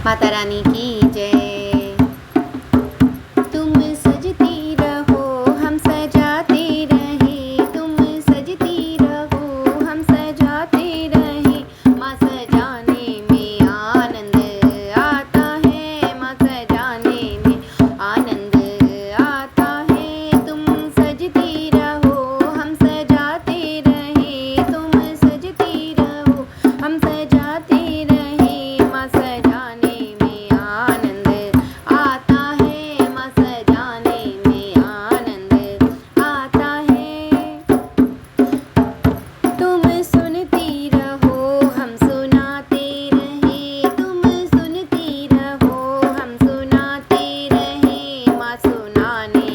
माता रानी की जय। तुम सजती रहो हम सजाते रहे, तुम सजती रहो हम सजाते रहे। माँ सजाने में आनंद आता है, माँ सजाने में आनंद आता है। तुम सजती रहो हम सजाते रहे, तुम सजती रहो हम सजाते रहे। माँ सजाने में आनंद आता है, माँ सजाने में आनंद आता है। तुम सुनती रहो हम सुनाते रहे, तुम सुनती रहो हम सुनाते रहे। माँ सुनाने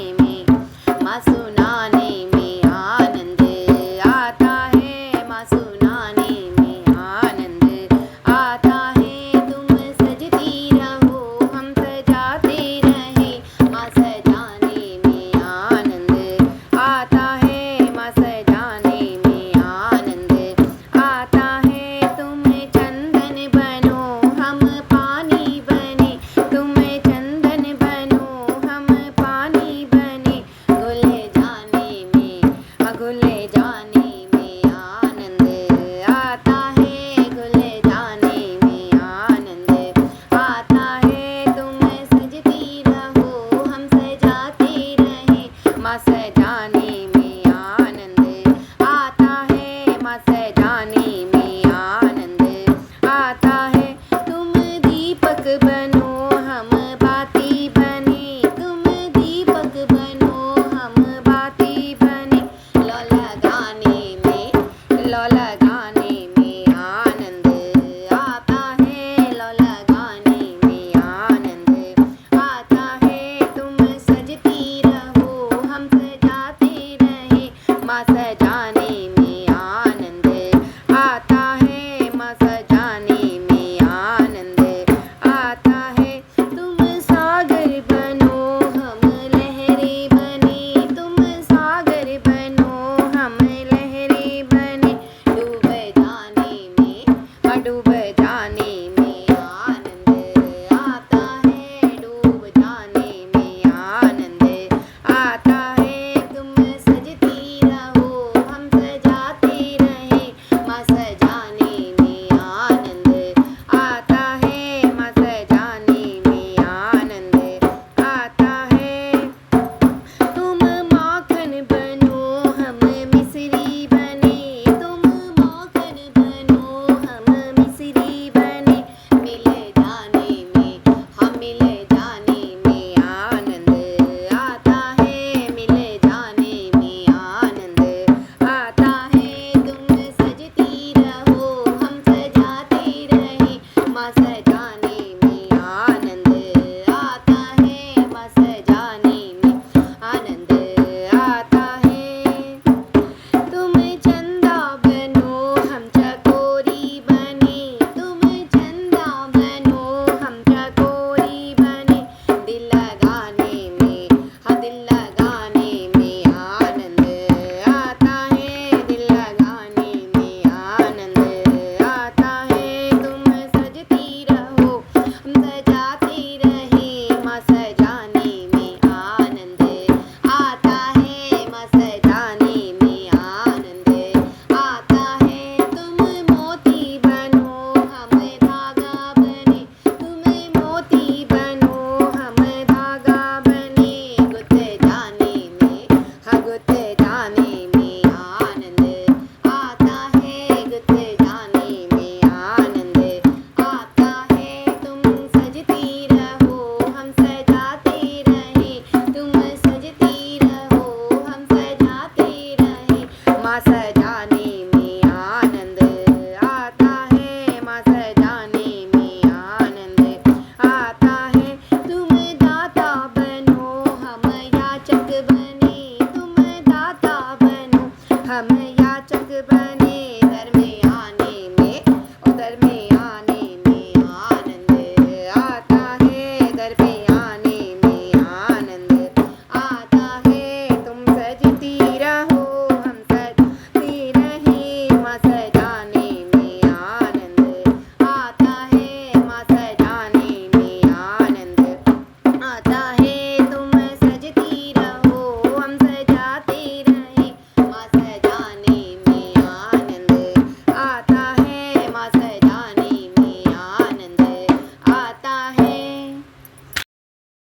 में आनंद आता है, माँ सुनाने में आनंद आता है। तुम सजती रहो हम सजाते रहे, माँ सजाने में आनंद आता है, माँ सजाने में आनंद आता है। तुम चंदन बनो हम पानी बने, तुम चंदन बनो हम पानी बने। घुल जाने में आनंद आता है, घुल जाने में आनंद आता है। तुम सजती रहो हम सजाते रहे, माँ सजाने में आनंद आता है, माँ सजाने में आनंद आता है। तुम दीपक बनो हम बाती बने, तुम दीपक बनो हम बाती बने। लो लगाने में आनंद आता है, लो लगाने में आनंद आता है। तुम सजती रहो हम सजाते रहे, माँ सजाने में आनंद आता है, माँ सजाने में आनंद आता है। तुम सागर बनो हम लहरें बने, तुम सागर बनो हम लहरें बने। डूब जाने में आनंद आता है, डूब जाने में आनंद आता है। तुम सजती रहो हम सजाते रहे, माँ सजाने में आनंद आता है, माँ सजाने में आनंद आता है। तुम माखन बनो हम मिश्री बने, तुम माखन बनो हम मिश्री बने। मिल जाने में आनंद आता है, मिल जाने में आनंद आता है। तुम सजती रहो हम सजाते रहे, माँ सजाने